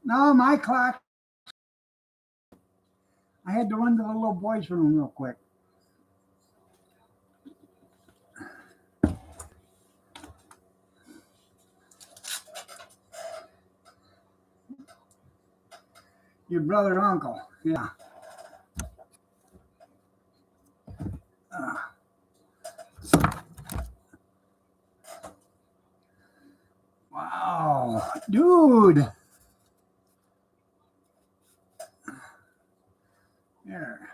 No, my clock. I had to run to the little boys' room real quick. Your brother, uncle. Yeah. Wow, dude. There.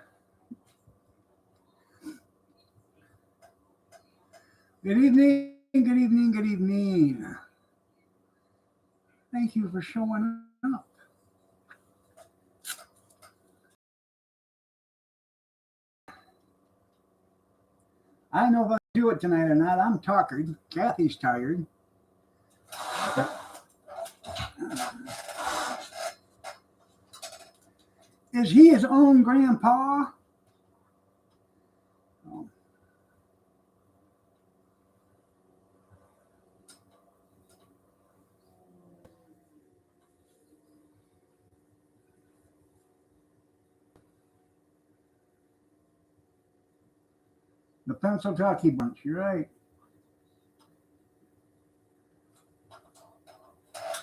Good evening, good evening, good evening. Thank you for showing up. I don't know if I'll do it tonight or not. I'm tired. Kathy's tired. Is he his own grandpa? Oh. The Pennsylvania bunch, you're right.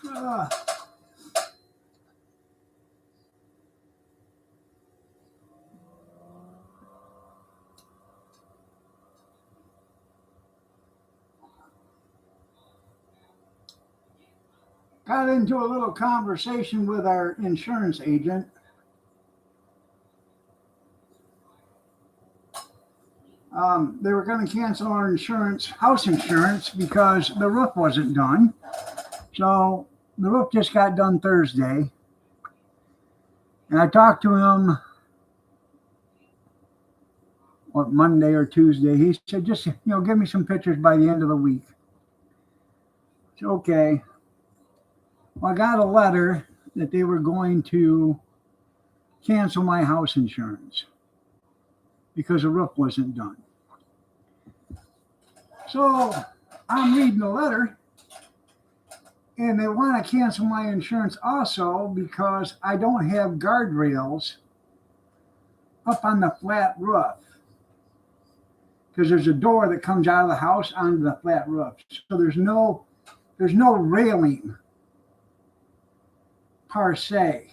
Uh, got into a little conversation with our insurance agent. They were going to cancel our insurance, house insurance, because the roof wasn't done. So the roof just got done Thursday. And I talked to him, Monday or Tuesday. He said, just, give me some pictures by the end of the week. It's okay. Well, I got a letter that they were going to cancel my house insurance because the roof wasn't done. So I'm reading the letter, and they want to cancel my insurance also because I don't have guardrails up on the flat roof. Because there's a door that comes out of the house onto the flat roof. So there's no railing per se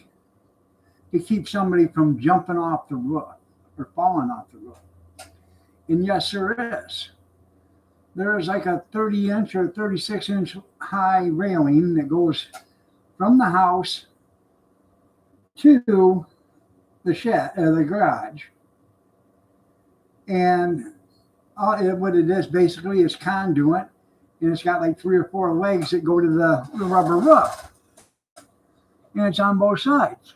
to keep somebody from jumping off the roof or falling off the roof. And yes, there is. There is like a 30-inch or 36-inch high railing that goes from the house to the shed or the garage. And what it is basically is conduit, and it's got like 3 or 4 legs that go to the rubber roof. And it's on both sides.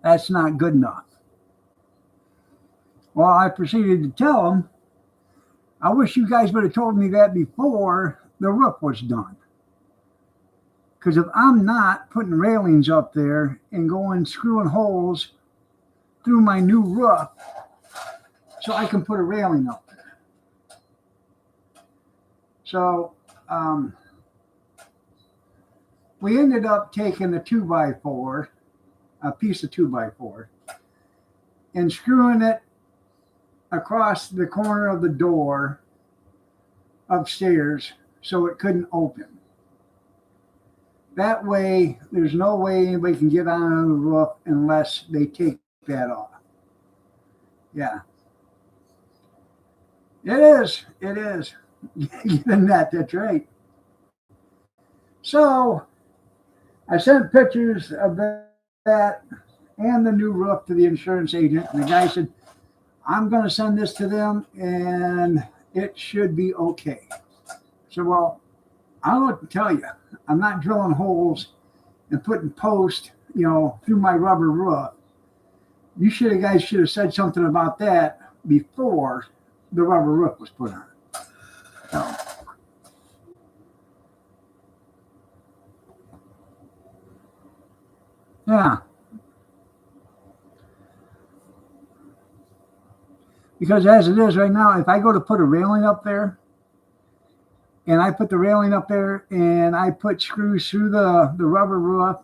That's not good enough. Well, I proceeded to tell them, I wish you guys would have told me that before the roof was done. Because if I'm not putting railings up there and going screwing holes through my new roof so I can put a railing up there. So we ended up taking a 2x4, a piece of 2x4, and screwing it across the corner of the door upstairs so it couldn't open. That way, there's no way anybody can get on the roof unless they take that off. Yeah. It is. Getting that's right. So I sent pictures of that and the new roof to the insurance agent, and the guy said, I'm going to send this to them and it should be okay. So, well, I don't know what to tell you. I'm not drilling holes and putting posts, through my rubber roof. You guys should have said something about that before the rubber roof was put on. So, yeah. Because as it is right now, if I go to put a railing up there, And I put the railing up there, and I put screws through the rubber roof,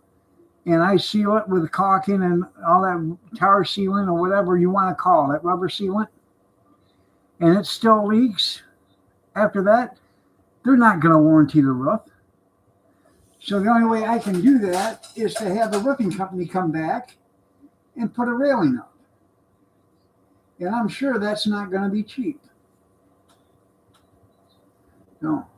and I seal it with caulking and all that tar sealant or whatever you want to call it, rubber sealant. And it still leaks. After that, they're not going to warranty the roof. So the only way I can do that is to have the roofing company come back and put a railing up. And I'm sure that's not going to be cheap. No.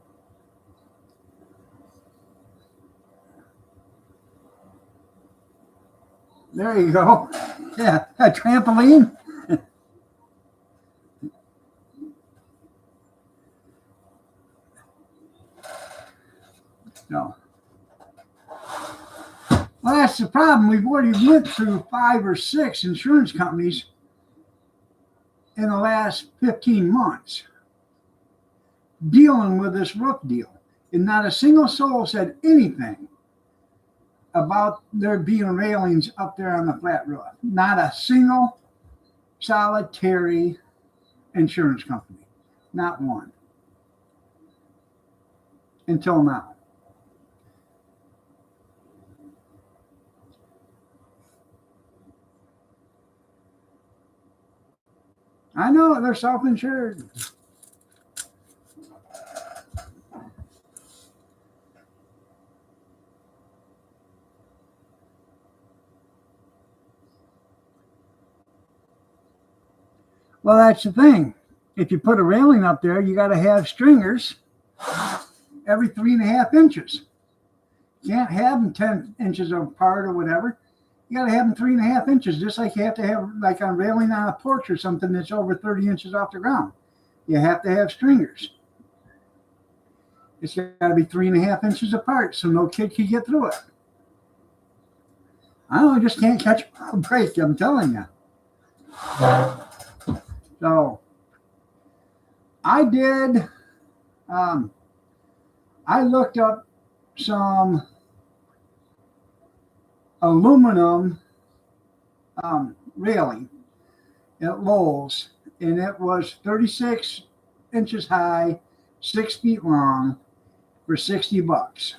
There you go. Yeah, a trampoline. No. Well, that's the problem. We've already went through 5 or 6 insurance companies in the last 15 months dealing with this roof deal. And not a single soul said anything about there being railings up there on the flat roof. Not a single solitary insurance company. Not one. Until now. I know they're self-insured. Well, that's the thing. If you put a railing up there, you got to have stringers every 3.5 inches. You can't have them 10 inches apart or whatever. You got to have them 3.5 inches, just like you have to have like a railing on a porch or something that's over 30 inches off the ground. You have to have stringers. It's got to be 3.5 inches apart so no kid can get through it. I don't know, just can't catch a break, I'm telling you. So I did, I looked up some aluminum railing at Lowe's, and it was 36 inches high, 6 feet long for $60.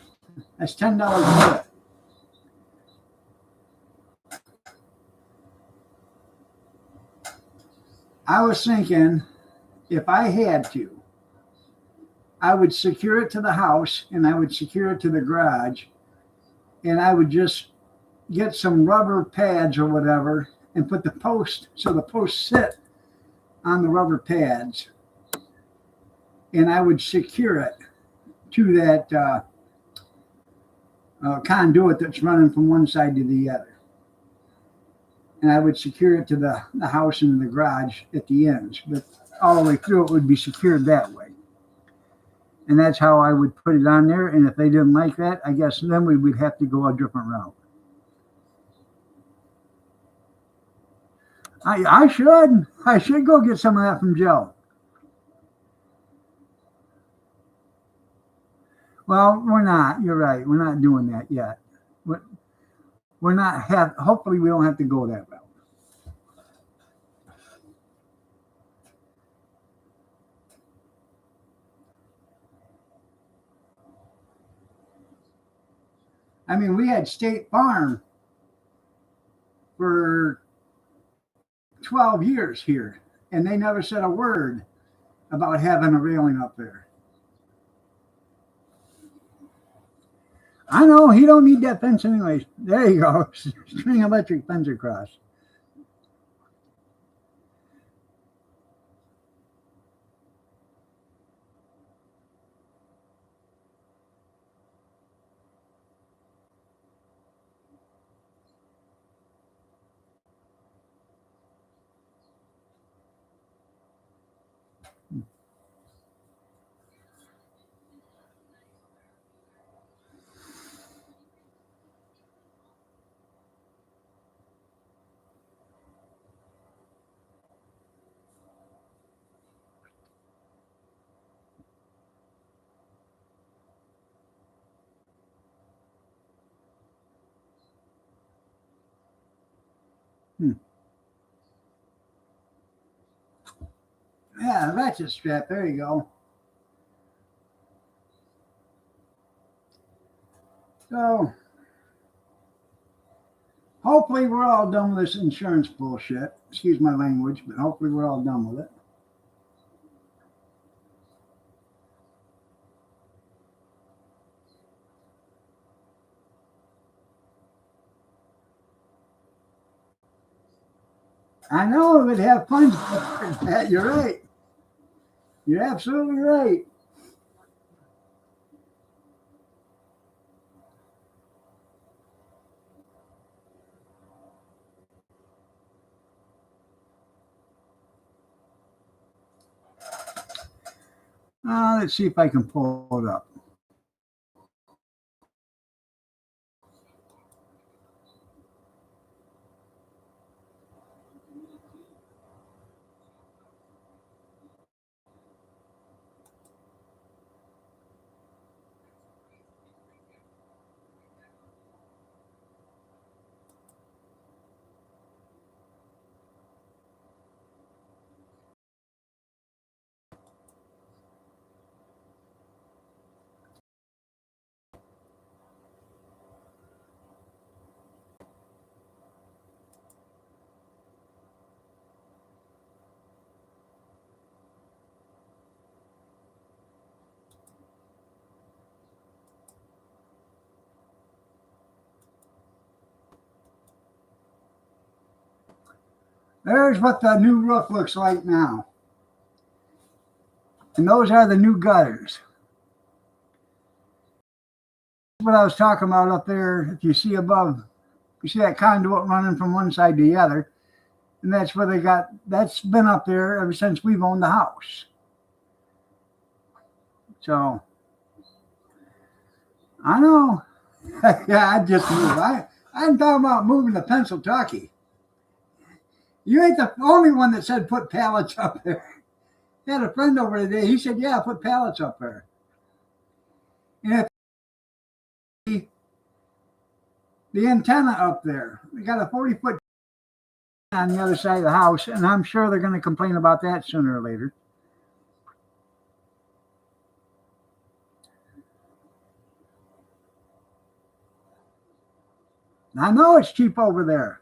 That's $10 a foot. I was thinking if I had to, I would secure it to the house and I would secure it to the garage, and I would just get some rubber pads or whatever and put the post, so the posts sit on the rubber pads, and I would secure it to that conduit that's running from one side to the other. And I would secure it to the house and the garage at the ends, but all the way through it would be secured that way. And that's how I would put it on there. And if they didn't like that, I guess then we would have to go a different route. I should go get some of that from Joe. Well, we're not. You're right. We're not doing that yet. We're not hopefully we don't have to go that route. I mean, we had State Farm for 12 years here, and they never said a word about having a railing up there. I know, he don't need that fence anyways. There you go. String electric fence across. Yeah, ratchet strap. There you go. So hopefully we're all done with this insurance bullshit. Excuse my language, but hopefully we're all done with it. I know it would have fun. You're right. You're absolutely right. Let's see if I can pull it up. There's what the new roof looks like now. And those are the new gutters. What I was talking about up there, if you see above, you see that conduit running from one side to the other. And that's where that's been up there ever since we've owned the house. So, I know. Yeah, I just moved. I'm talking about moving to Pennsylvania. You ain't the only one that said put pallets up there. I had a friend over today. He said, yeah, put pallets up there. And if the antenna up there, we got a 40-foot on the other side of the house, and I'm sure they're going to complain about that sooner or later. I know it's cheap over there.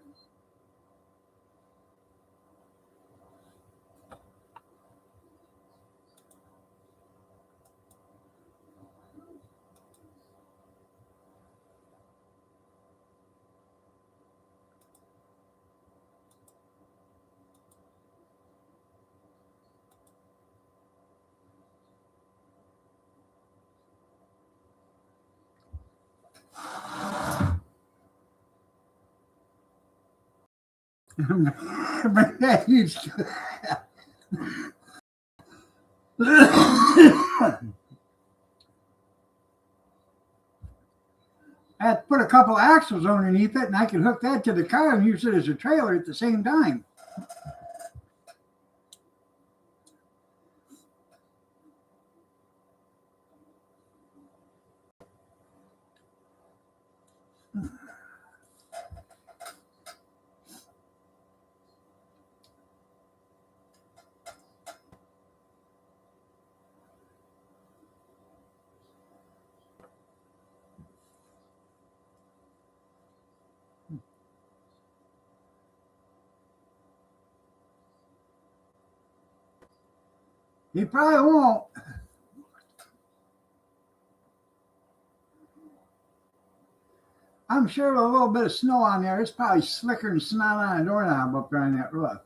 But that huge. I had to put a couple axles underneath it, and I could hook that to the car and use it as a trailer at the same time. He probably won't. I'm sure with a little bit of snow on there, it's probably slicker than snot on a doorknob up there on that roof.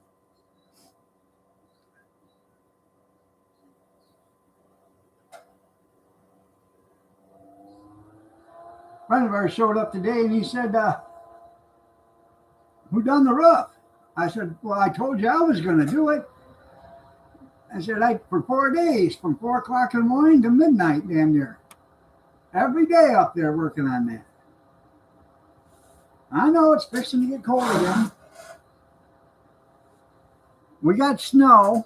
A friend of ours showed up today and he said, who done the roof? I said, well, I told you I was going to do it. I said, for 4 days, from 4 o'clock in the morning to midnight, damn near. Every day up there working on that. I know it's fixing to get cold again. We got snow.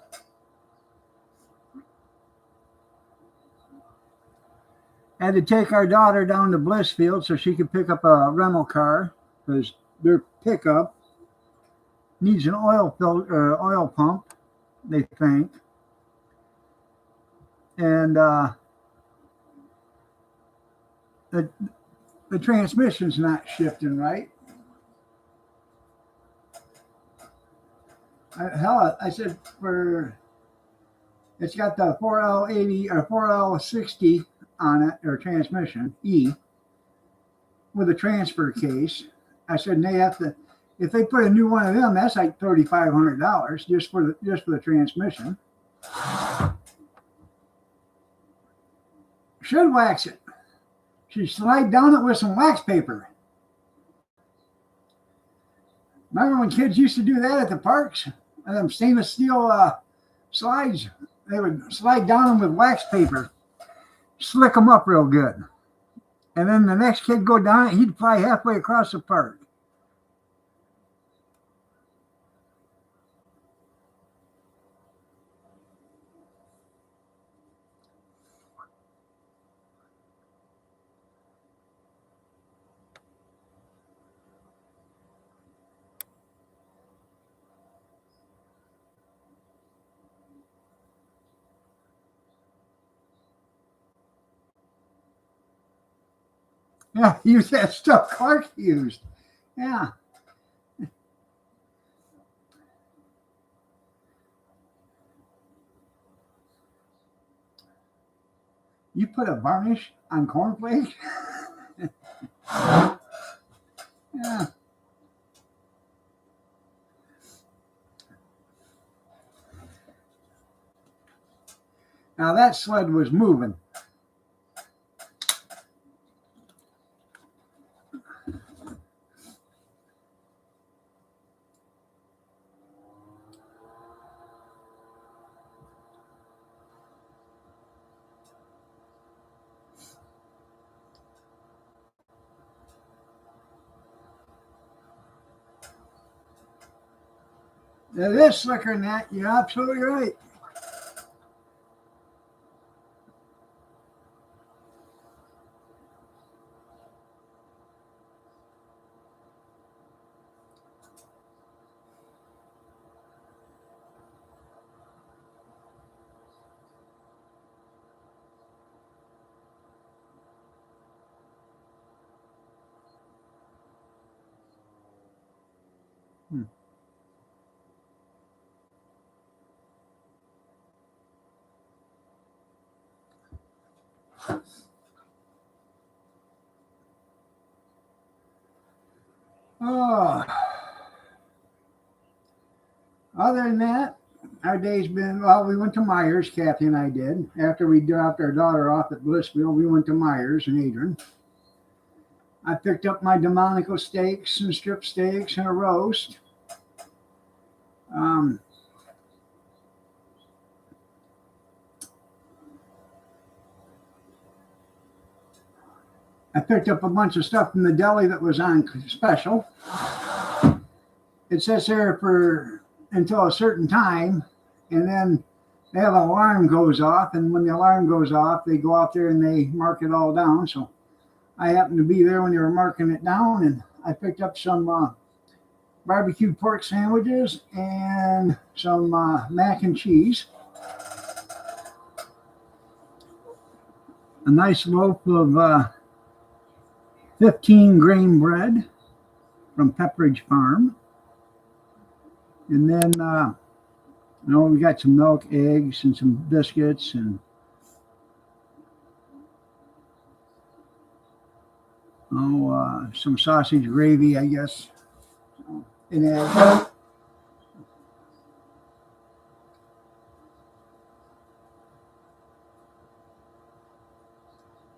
Had to take our daughter down to Blissfield so she could pick up a rental car because their pickup needs an oil pump, they think. And the transmission's not shifting right. Hell, I said it's got the 4L80 or 4L60 on it, or transmission E, with a transfer case. I said, and they have to, if they put a new one of them, that's like $3,500 just for the transmission. Should wax it. Should slide down it with some wax paper. Remember when kids used to do that at the parks? And them stainless steel slides, they would slide down them with wax paper, slick them up real good. And then the next kid go down it, he'd fly halfway across the park. Yeah, use that stuff Clark used. Yeah. You put a varnish on cornflakes? Yeah. Now that sled was moving. It is slicker than that. You're absolutely right. Oh. Other than that, our day's been, well, we went to Myers, Kathy and I did. After we dropped our daughter off at Blissville, we went to Myers and Adrian. I picked up my Delmonico steaks and strip steaks and a roast. I picked up a bunch of stuff from the deli that was on special. It says there for until a certain time, and then they have an alarm goes off, and when the alarm goes off, they go out there and they mark it all down. So I happened to be there when they were marking it down, and I picked up some barbecued pork sandwiches and some mac and cheese. A nice loaf of 15-grain bread from Pepperidge Farm. And then, we got some milk, eggs, and some biscuits, and some sausage gravy, I guess. And eggs.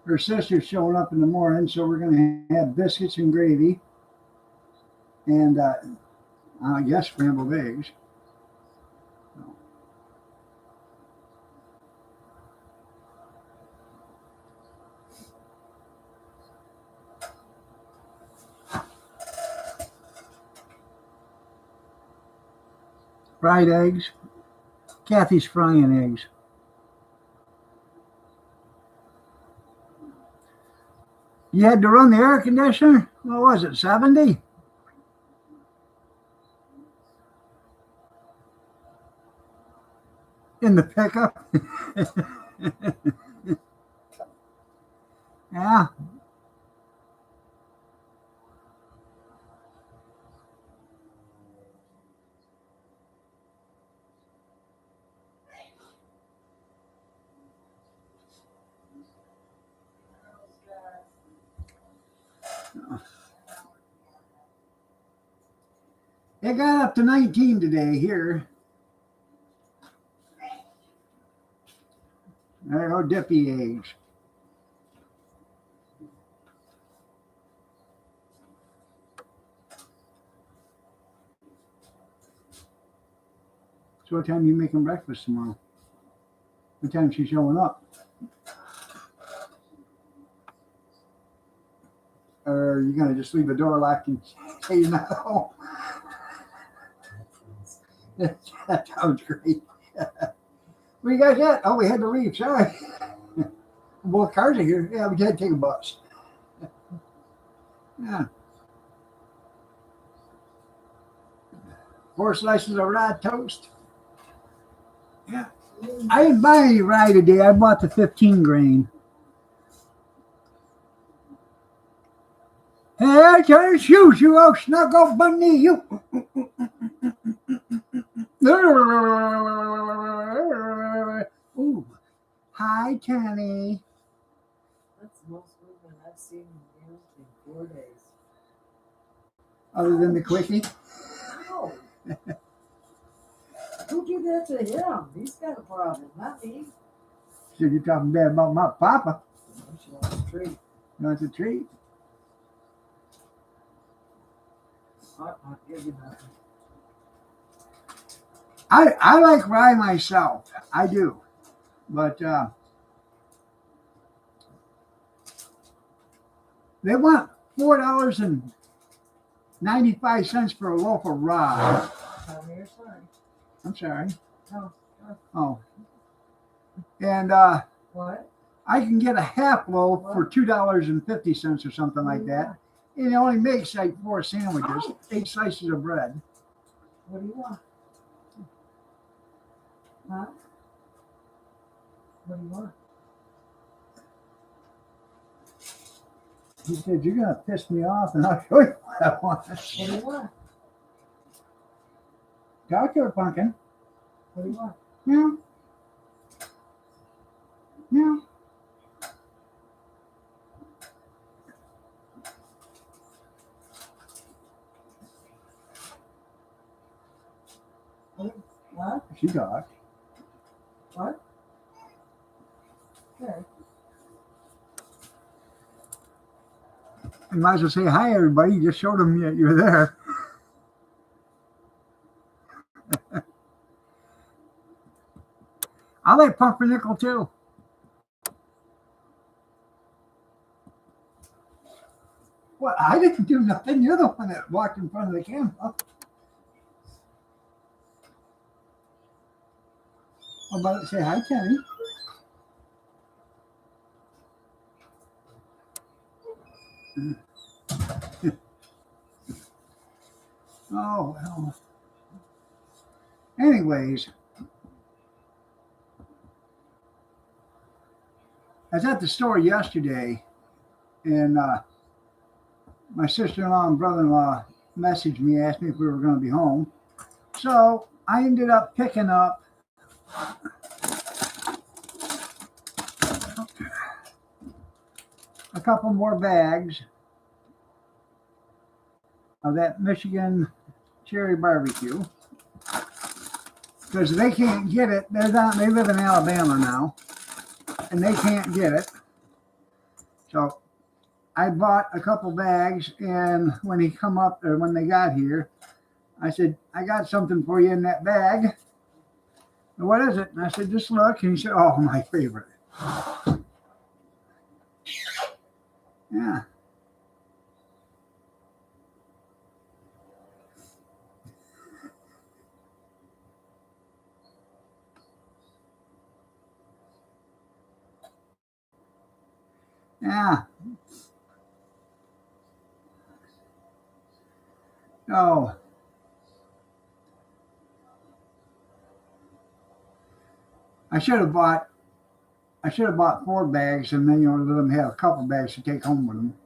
Her sister's showing up in the morning, so we're going to have biscuits and gravy, and I guess scrambled eggs. Fried eggs. Kathy's frying eggs. You had to run the air conditioner? What was it, 70? In the pickup? Yeah. It got up to 19 today here. There go dippy eggs. So what time are you making breakfast tomorrow? What time is she showing up? Or are you going to just leave the door locked and say you're not home? That sounds great. Where you guys at? Oh, we had to leave. Sorry. Both cars are here. Yeah, we had to take a bus. Yeah. 4 slices of rye toast. Yeah. I didn't buy any rye today. I bought the 15 grain. Hey, turn shoes, you old snuggle bunny, you. Ooh. Hi, Kenny. That's the most movement I've seen in 4 days. Other than the quickie? No. Who did that to him? He's got a problem, not me. So you're talking bad about my papa. She wants a treat. You want a treat? I'll give you nothing. I like rye myself. I do. But they want $4.95 for a loaf of rye. Tell me you're sorry. I'm sorry. No. Oh. And What? I can get a half loaf for $2.50 or something like that. And it only makes like 4 sandwiches, 8 slices of bread. What do you want? Huh? What do you want? He said, "You're gonna piss me off, and I'll show you what I want." What do you want? Talk to her, pumpkin. What do you want? Yeah. Yeah. What? She talked. What? Okay. You might as well say hi, everybody. You just showed them you're there. I like pumpernickel too. Well, I didn't do nothing. You're the one that walked in front of the camera. How about it? Say hi, Kenny. Oh, well. Anyways, I was at the store yesterday, and my sister-in-law and brother-in-law messaged me, asked me if we were going to be home. So I ended up picking up a couple more bags of that Michigan cherry barbecue, because they can't get it. They live in Alabama now, and they can't get it. So I bought a couple bags, and when they got here, I said, "I got something for you in that bag." "What is it?" And I said, "Just look." And he said, "Oh, my favorite." Yeah. Yeah. Oh. I should have bought 4 bags, and then let them have a couple bags to take home with them.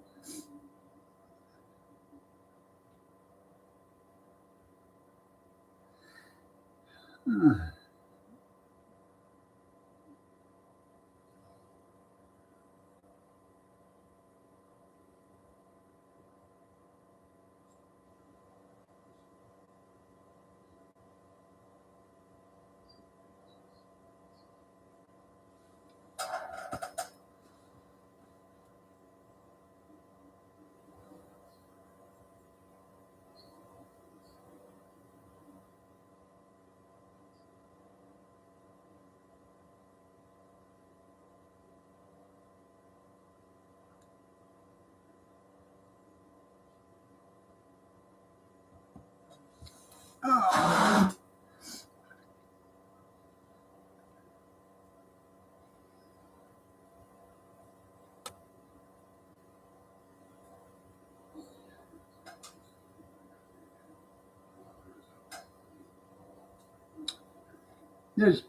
Does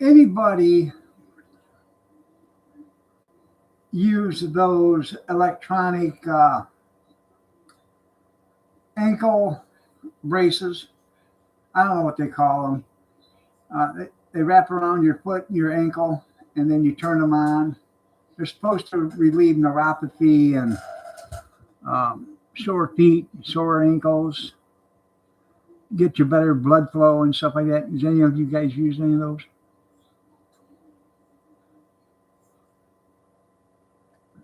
anybody use those electronic ankle braces? I don't know what they call them. They wrap around your foot and your ankle, and then you turn them on. They're supposed to relieve neuropathy and sore feet, sore ankles, get you better blood flow and stuff like that. Does any of you guys use any of those?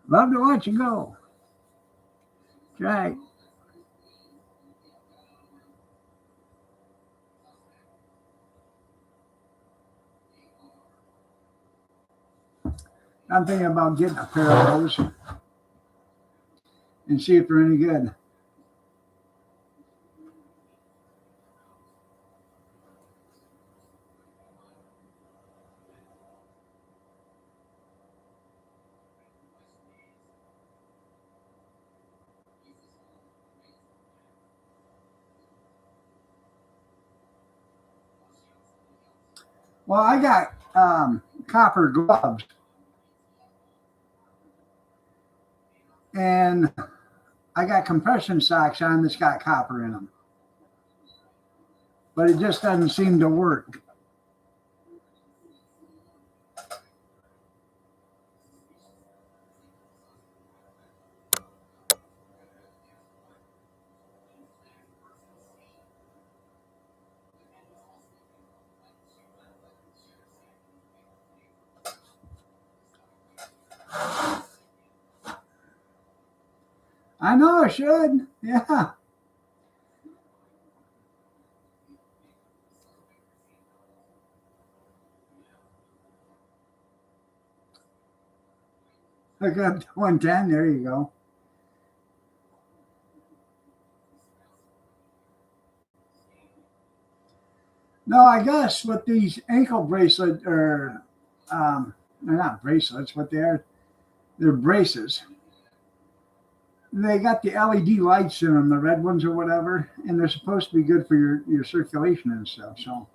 Love to watch you go. That's right. I'm thinking about getting a pair of those and see if they're any good. Well, I got copper gloves, and I got compression socks on that's got copper in them, but it just doesn't seem to work. I know I should. Yeah. Hook up to 110. There you go. No, I guess with these ankle bracelets, or they're not bracelets, what they are, they're braces. They got the LED lights in them, the red ones or whatever, and they're supposed to be good for your circulation and stuff. So,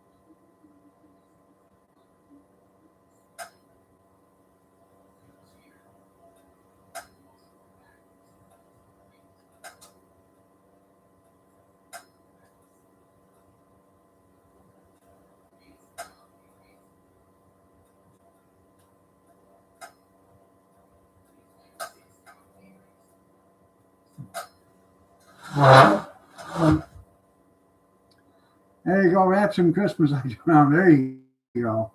there you go. Wrap some Christmas lights around. There you go.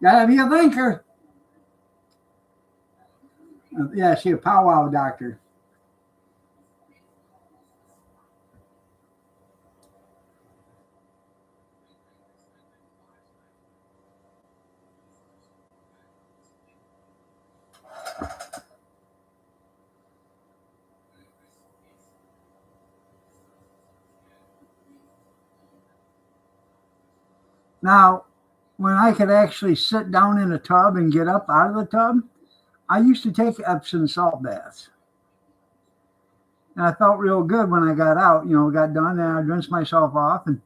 Gotta be a thinker. Yeah, she a powwow doctor. Now, when I could actually sit down in a tub and get up out of the tub, I used to take Epsom salt baths. And I felt real good when I got out, got done, and I rinsed myself off and,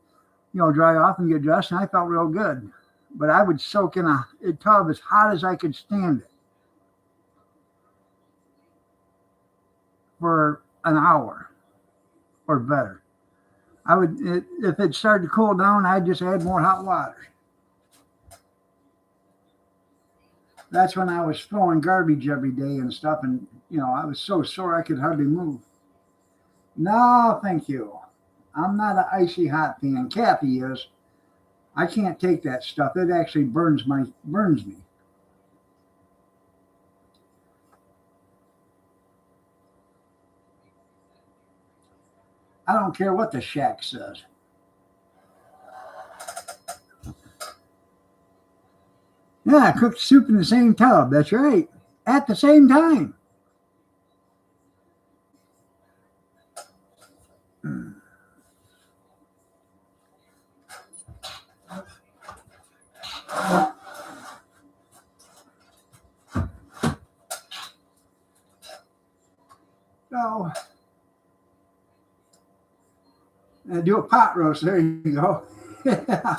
dry off and get dressed, and I felt real good. But I would soak in a tub as hot as I could stand it for an hour or better. If it started to cool down, I'd just add more hot water. That's when I was throwing garbage every day and stuff, and I was so sore I could hardly move. No, thank you. I'm not an icy hot fan. Kathy is. I can't take that stuff. It actually burns me. I don't care what the shack says. Yeah, I cooked soup in the same tub. That's right. At the same time. So, do a pot roast. There you go. Yeah.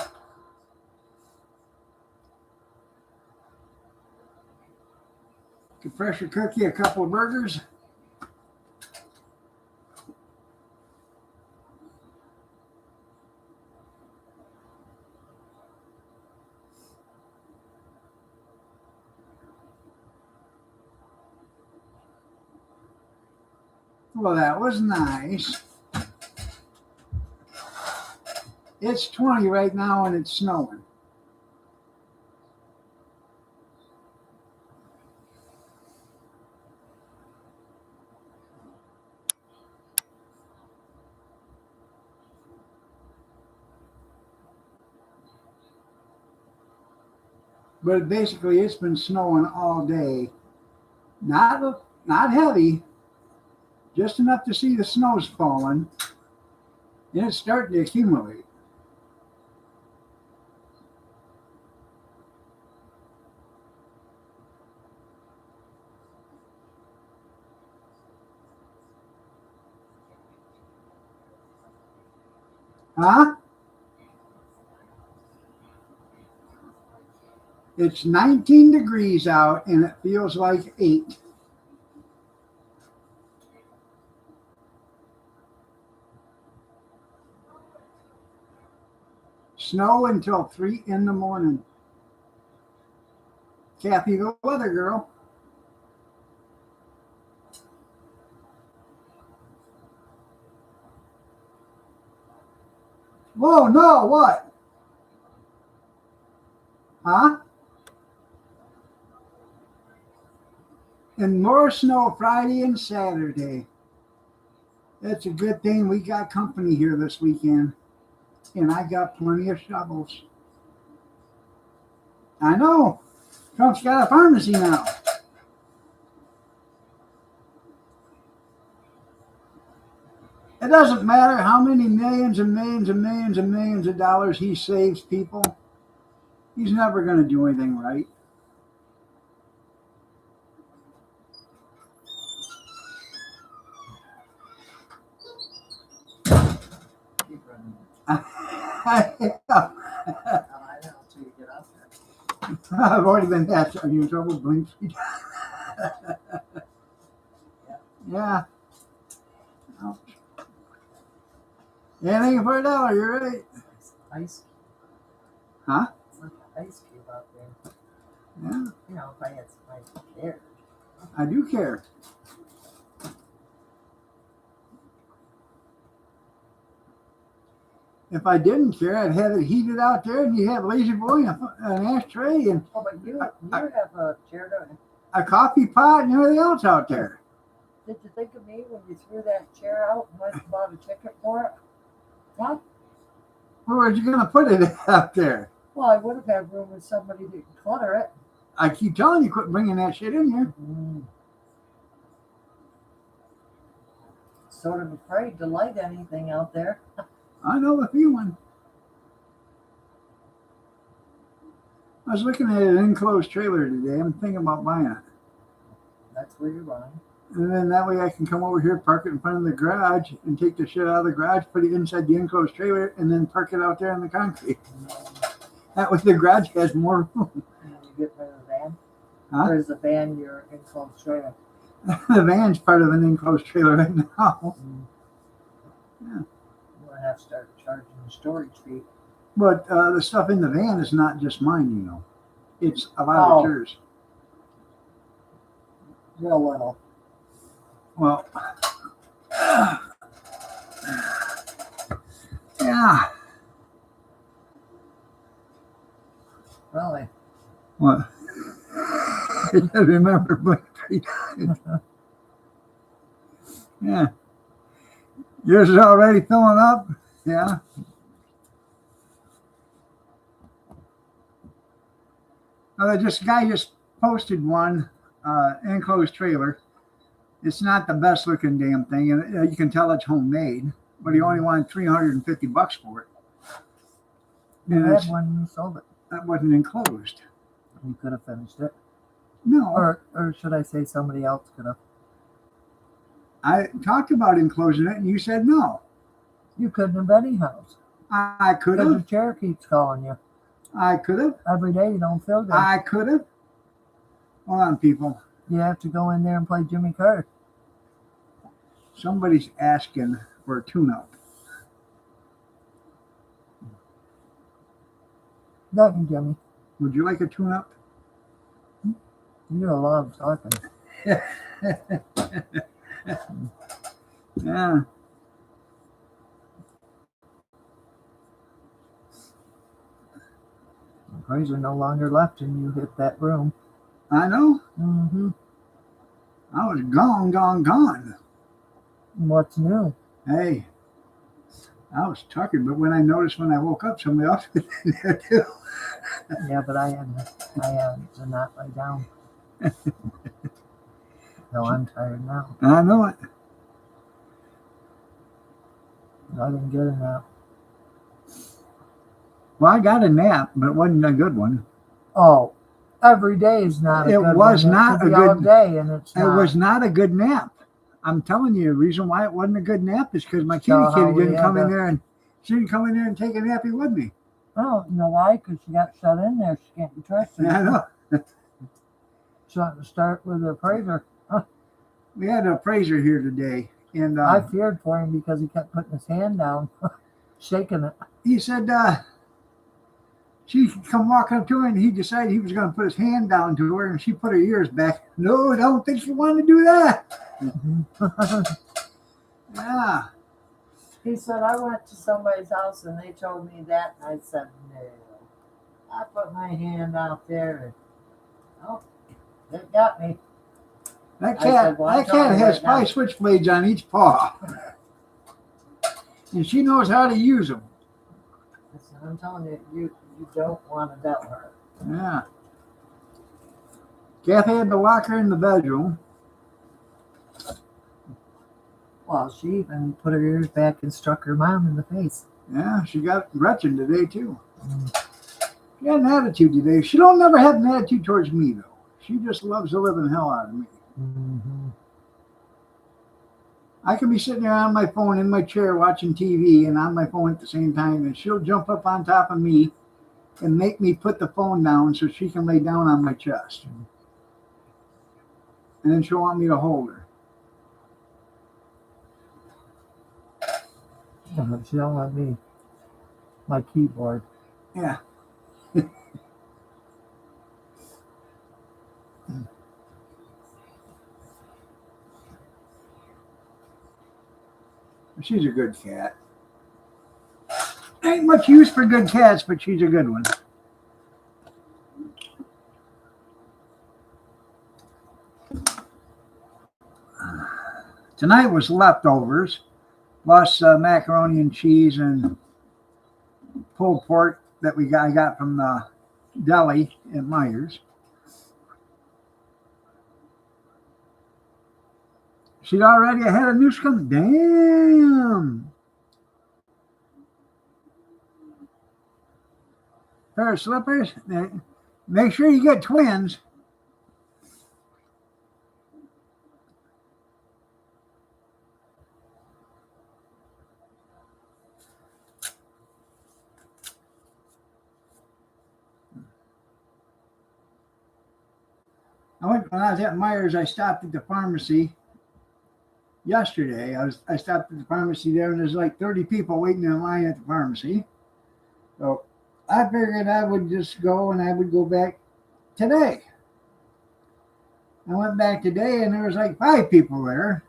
the pressure cookie a couple of burgers. Well, that was nice. It's 20 right now and it's snowing. But basically it's been snowing all day. Not heavy, just enough to see the snow's falling. And it's starting to accumulate. Huh? It's 19 degrees out and it feels like 8. Snow until 3 in the morning. Kathy, the weather girl. Whoa, no, what? Huh? And more snow Friday and Saturday. That's a good thing we got company here this weekend. And I got plenty of shovels. I know. Trump's got a pharmacy now. It doesn't matter how many millions and millions and millions and millions of dollars he saves people. He's never going to do anything right. Keep running. I Oh, I know until you get out there. I've already been that. Are you in trouble? Blink. Yeah. Ouch. Anything for $1, you're right. It's ice. Huh? It's like an ice cube out there. Yeah, You know, if I had somebody who cared. I do care. If I didn't care, I'd have it heated out there and you have Lazy Boy an ashtray and Oh, but you have a chair, don't you? a coffee pot and everything else out there. Did you think of me when you threw that chair out and went and bought a ticket for it? Huh? Where was you going to put it out there? Well, I would have had room with somebody to clutter it. I keep telling you, quit bringing that shit in here. Sort of afraid to light anything out there. I know the feeling. I was looking at an enclosed trailer today. I'm thinking about buying it. That's where you're running. And then that way I can come over here, park it in front of the garage, and take the shit out of the garage, put it inside the enclosed trailer, and then park it out there in the concrete. That way the garage has more room. And then you get rid of the van. Huh? Or is the van your enclosed trailer? The van's part of an enclosed trailer right now. Yeah. You're going to have to start charging the storage fee. But the stuff in the van is not just mine, you know. It's a lot of yours. Real little. Well, yeah. Really? What? I remember Blink 3 times. Yeah. Yours is already filling up? Yeah. Guy just posted one enclosed trailer. It's not the best looking damn thing, and you can tell it's homemade. But he only wanted $350 for it. You And had it's- one, you sold it. that wasn't enclosed. You could have finished it. No, Or should I say somebody else could have? I talked about enclosing it, and you said no. You couldn't have anyhow. I could Because the have. chair keeps calling you. I could have. Every day you don't feel good. I could have. Hold on, people. You have to go in there and play Jimmy Carter. Somebody's asking for a tune-up. Nothing, Jimmy. Would you like a tune-up? You love talking. Yeah. Fraser no longer left and you hit that room. I know. Mm-hmm. I was gone. What's new? Hey, I was tucking, but when I noticed when I woke up, somebody else was in there too. Yeah, but I had to not lay down. No, I'm tired now. I know it. I didn't get a nap. Well, I got a nap, but it wasn't a good one. Oh, every day is not a It good one. was not could a be all good- day, and it's It not. was not a good nap. I'm telling you, the reason why it wasn't a good nap is because my kitty So how kitty we didn't had come in to- there and she didn't come in there and take a nappy with me. Oh, you know why? Because she got shut in there. She can't be trusted. I know. She wanted to start with a appraiser. We had an appraiser here today, and I feared for him because he kept putting his hand down, shaking it. he said she come walking up to her, and he decided he was going to put his hand down to her, and she put her ears back. No, I don't think she wanted to do that. Yeah. He said, I went to somebody's house and they told me that. And I said, no. I put my hand out there and, oh, it got me. That I said, cat, well, I'm that cat telling you has right now. 5 switchblades on each paw, and she knows how to use them. I said, I'm telling you, you don't want to doubt her. Yeah. Kathy had to lock her in the bedroom. Well, she even put her ears back and struck her mom in the face. Yeah, she got Gretchen today too. She had an attitude today. She don't never have an attitude towards me though. She just loves the living hell out of me. Mm-hmm. I can be sitting there on my phone in my chair watching TV and on my phone at the same time, and she'll jump up on top of me and make me put the phone down so she can lay down on my chest. And then she'll want me to hold her. She don't let me. My keyboard. Yeah. She's a good cat. Ain't much use for good cats, but she's a good one. Tonight was leftovers, plus macaroni and cheese and pulled pork that I got from the deli at Myers. She's already ahead of news coming. Damn. Pair of slippers. Make sure you get twins. When I was at Myers, I stopped at the pharmacy yesterday. I stopped at the pharmacy there, and there's like 30 people waiting in line at the pharmacy. So I figured I would just go, and I would go back today. I went back today, and there was like 5 people there,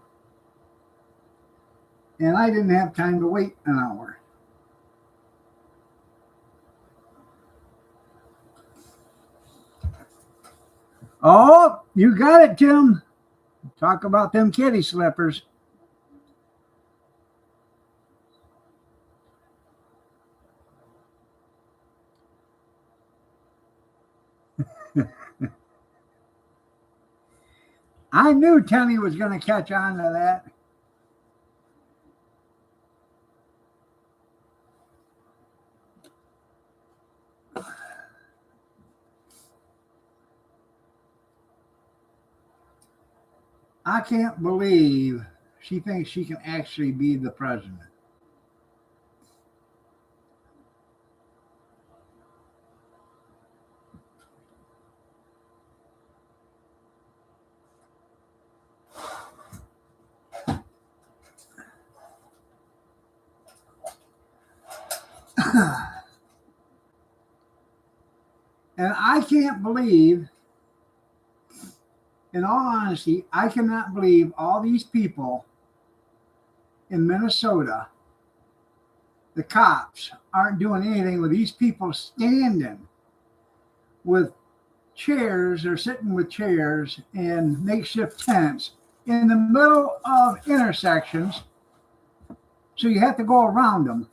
and I didn't have time to wait an hour. Oh, you got it, Tim. Talk about them kitty slippers. I knew Tony was going to catch on to that. I can't believe she thinks she can actually be the president. And I can't believe, in all honesty, I cannot believe all these people in Minnesota, the cops, aren't doing anything with these people standing with chairs or sitting with chairs and makeshift tents in the middle of intersections. So you have to go around them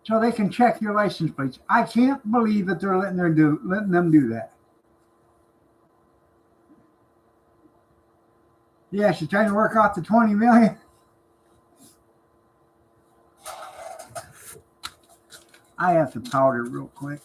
so they can check your license plates. I can't believe that they're letting them do that. Yeah, she's trying to work off the 20 million. I have to powder real quick.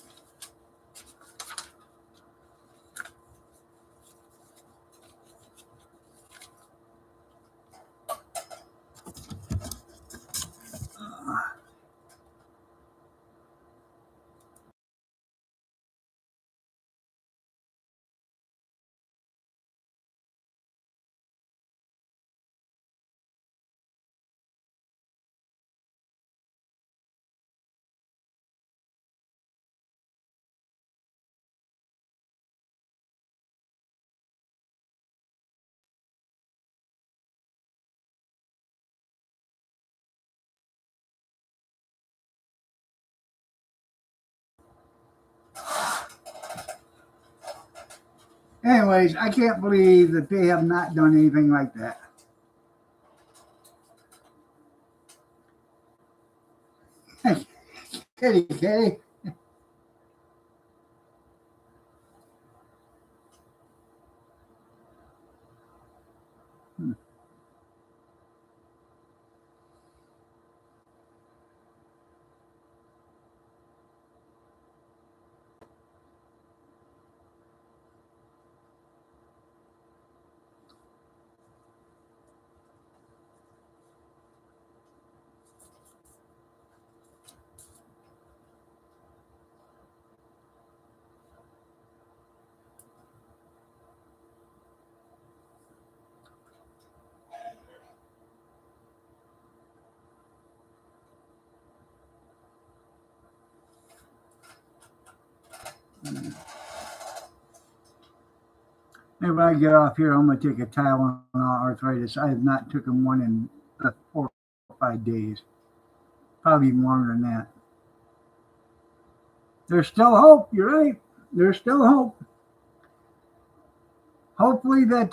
Anyways, I can't believe that they have not done anything like that. Kitty, kitty. Maybe when I get off here, I'm going to take a Tylenol arthritis. I have not taken one in 4 or 5 days. Probably even longer than that. There's still hope. You're right. There's still hope. Hopefully that,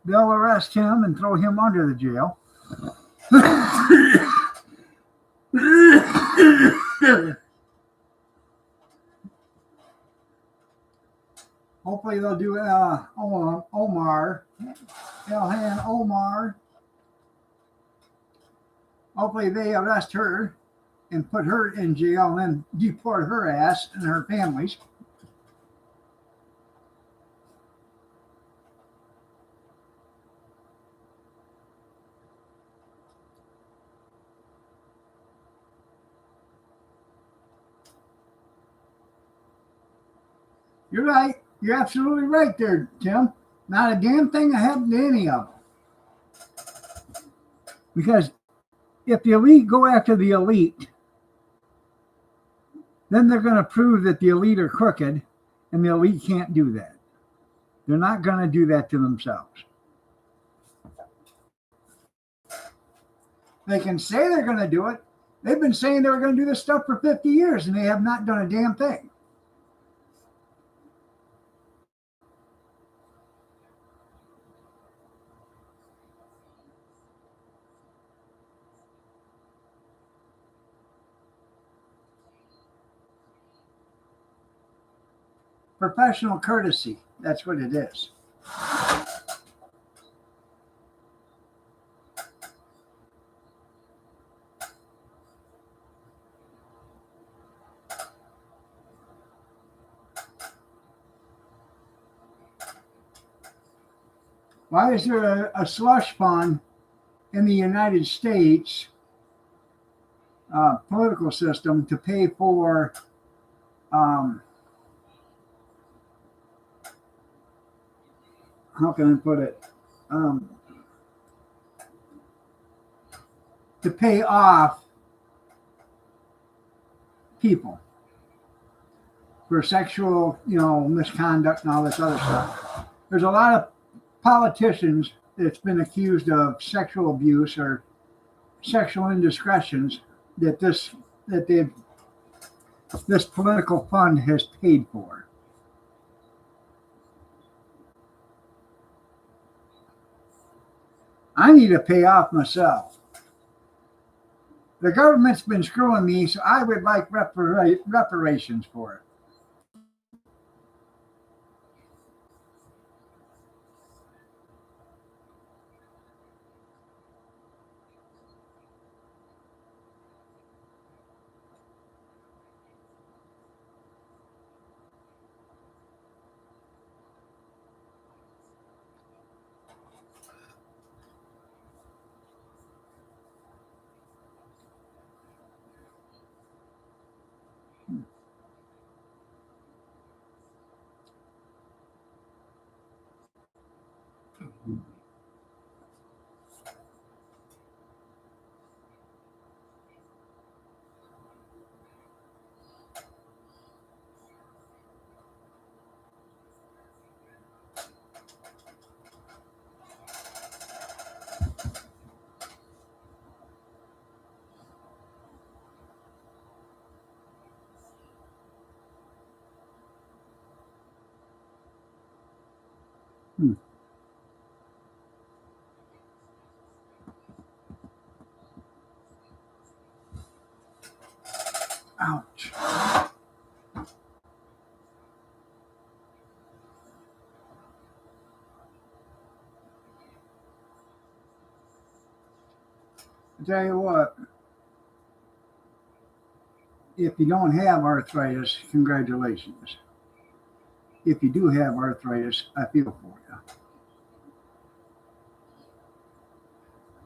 they'll arrest him and throw him under the jail. Hopefully they'll do Omar, Ilhan Omar. Hopefully they arrest her and put her in jail and then deport her ass and her families. You're right. You're absolutely right there, Tim. Not a damn thing happened to any of them. Because if the elite go after the elite, then they're going to prove that the elite are crooked, and the elite can't do that. They're not going to do that to themselves. They can say they're going to do it. They've been saying they were going to do this stuff for 50 years, and they have not done a damn thing. Professional courtesy. That's what it is. Why is there a slush fund in the United States political system to pay for how can I put it? To pay off people for sexual, misconduct and all this other stuff. There's a lot of politicians that's been accused of sexual abuse or sexual indiscretions that this political fund has paid for. I need to pay off myself. The government's been screwing me, so I would like reparations for it. Hmm. Ouch. I tell you what, if you don't have arthritis, congratulations. If you do have arthritis, I feel for you.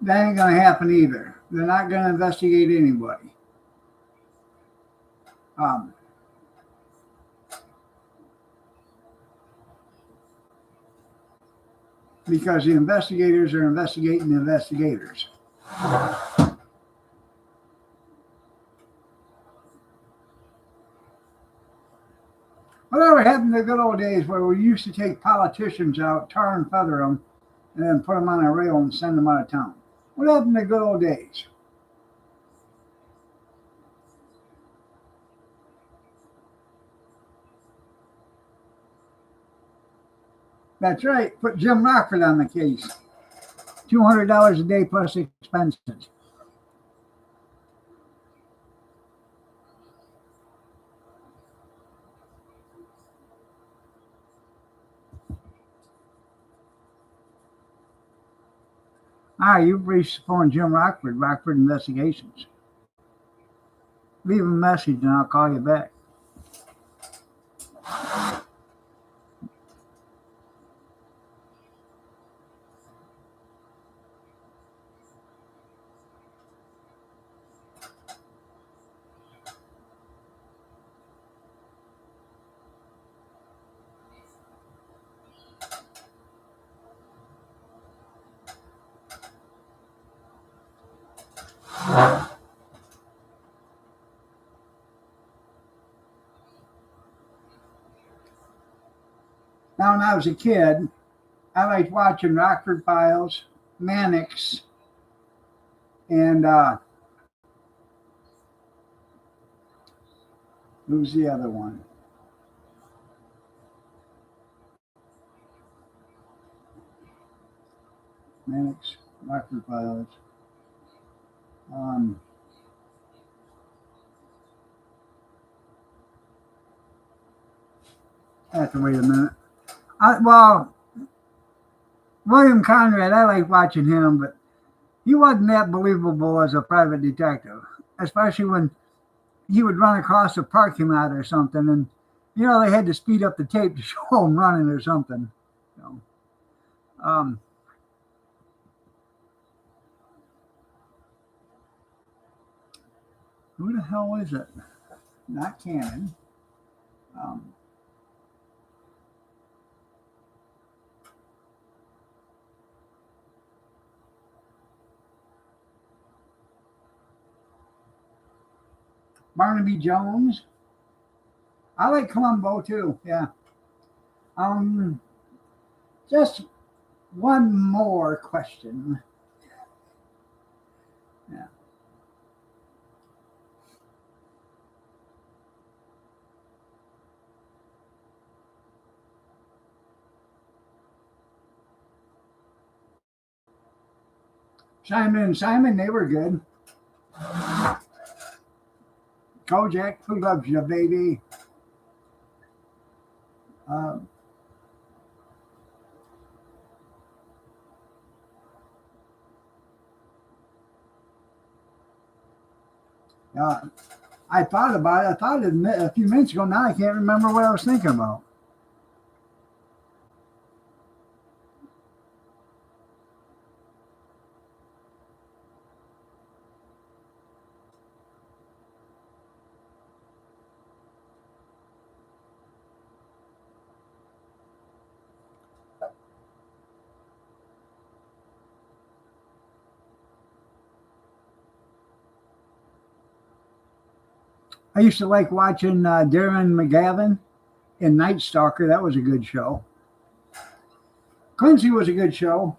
That ain't going to happen either. They're not going to investigate anybody. Um, because the investigators are investigating the investigators. Whatever happened to the good old days where we used to take politicians out, tar and feather them, and then put them on a rail and send them out of town? What happened to the good old days? That's right. Put Jim Rockford on the case. $200 a day plus expenses. You've reached the phone Jim Rockford, Rockford Investigations. Leave a message and I'll call you back. Now, when I was a kid, I liked watching Rockford Files, Mannix, and who's the other one? Mannix, Rockford Files. I have to wait a minute. William Conrad, I like watching him, but he wasn't that believable as a private detective, especially when he would run across a parking lot or something, and they had to speed up the tape to show him running or something. So, who the hell is it? Not Cannon. Um, Barnaby Jones. I like Columbo too. Yeah. Just one more question. Yeah. Simon and Simon, they were good. Kojak, who loves you, baby? Uh, uh, I thought about it. I thought it a few minutes ago. Now I can't remember what I was thinking about. I used to like watching Darren McGavin in Night Stalker. That was a good show. Quincy was a good show.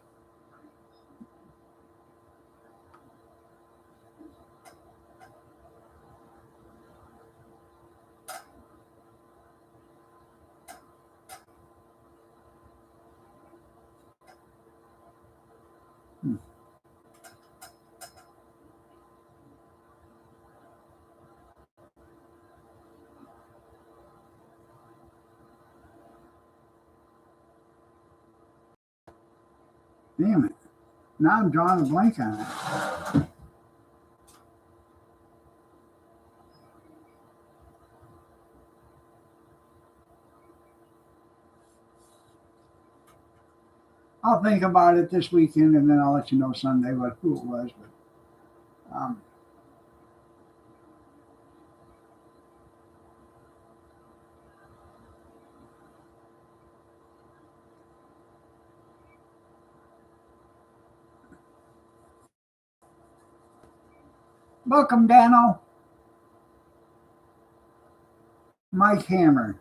Damn it. Now I'm drawing a blank on it. I'll think about it this weekend and then I'll let you know Sunday who it was. But welcome, Dano. Mike Hammer.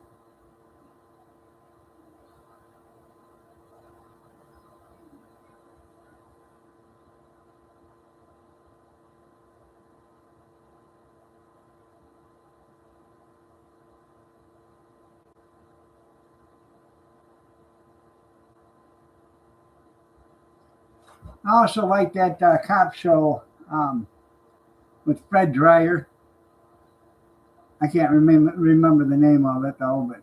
I also like that cop show with Fred Dreyer. I can't remember the name of it though, but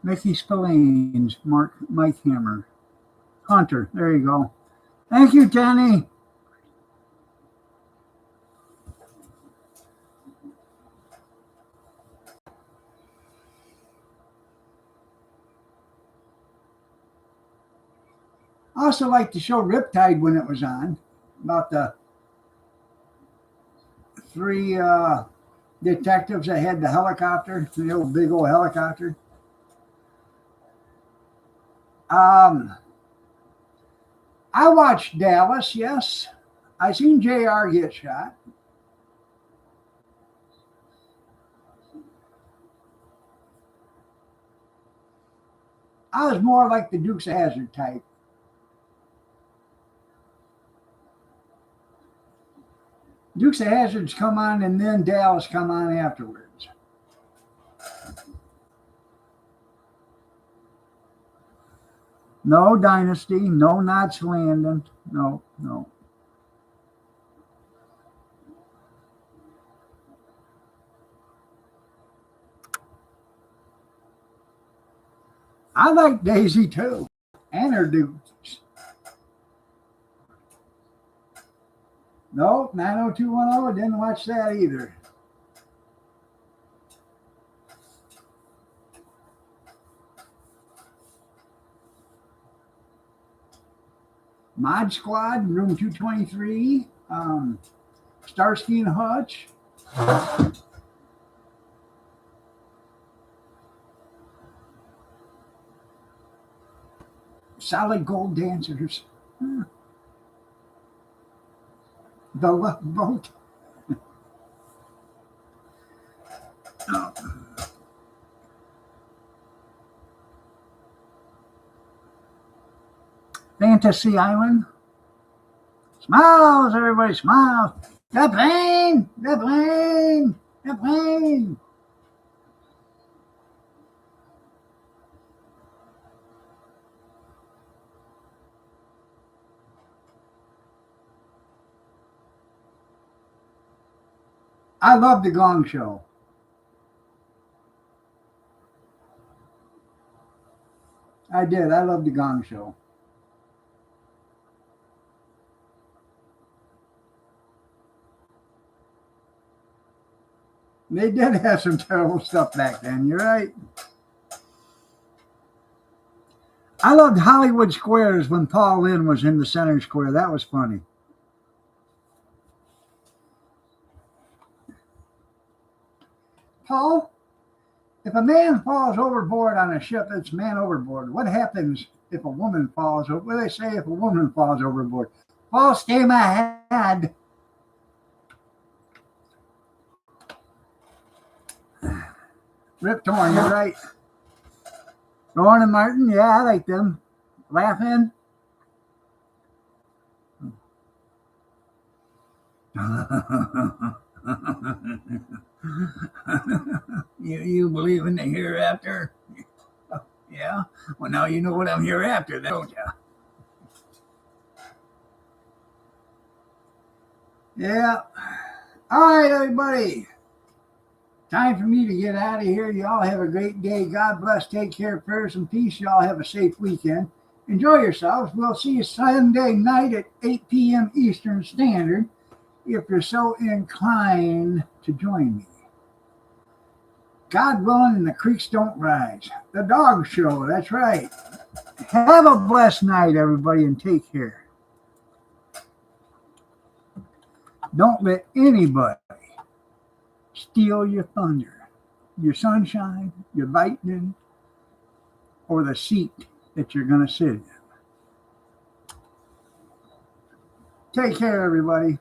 Mickey Spillane's Mike Hammer. Hunter, there you go. Thank you, Jenny. I also liked the show Riptide when it was on, about the three detectives that had the helicopter, the old big old helicopter. I watched Dallas, yes. I seen JR get shot. I was more like the Dukes of Hazzard type. Dukes of Hazzard's come on and then Dallas come on afterwards. No Dynasty, no Knots Landing, no. I like Daisy too, and her Dukes. No, 90210, didn't watch that either. Mod Squad, Room 223, Starsky and Hutch, Solid gold dancers. The Love Boat. Fantasy Island. Smiles, everybody, smiles. The plane, the plane, the plane. I love the Gong Show. I did. I love the Gong Show. They did have some terrible stuff back then. You're right. I loved Hollywood Squares when Paul Lynde was in the center square. That was funny. Paul, if a man falls overboard on a ship, it's man overboard. What happens if a woman falls over? What do they say if a woman falls overboard? Paul, stay my head. Rip Torn, you're right. Lauren and Martin, yeah, I like them. Laughing. You believe in the hereafter? Yeah? Well, now you know what I'm hereafter, don't you? Yeah. All right, everybody. Time for me to get out of here. Y'all have a great day. God bless. Take care. Prayers and peace. Y'all have a safe weekend. Enjoy yourselves. We'll see you Sunday night at 8 p.m. Eastern Standard if you're so inclined to join me. God willing and the creeks don't rise. The Dog Show. That's right. Have a blessed night, everybody, and take care. Don't let anybody steal your thunder, your sunshine, your lightning, or the seat that you're going to sit in. Take care, everybody.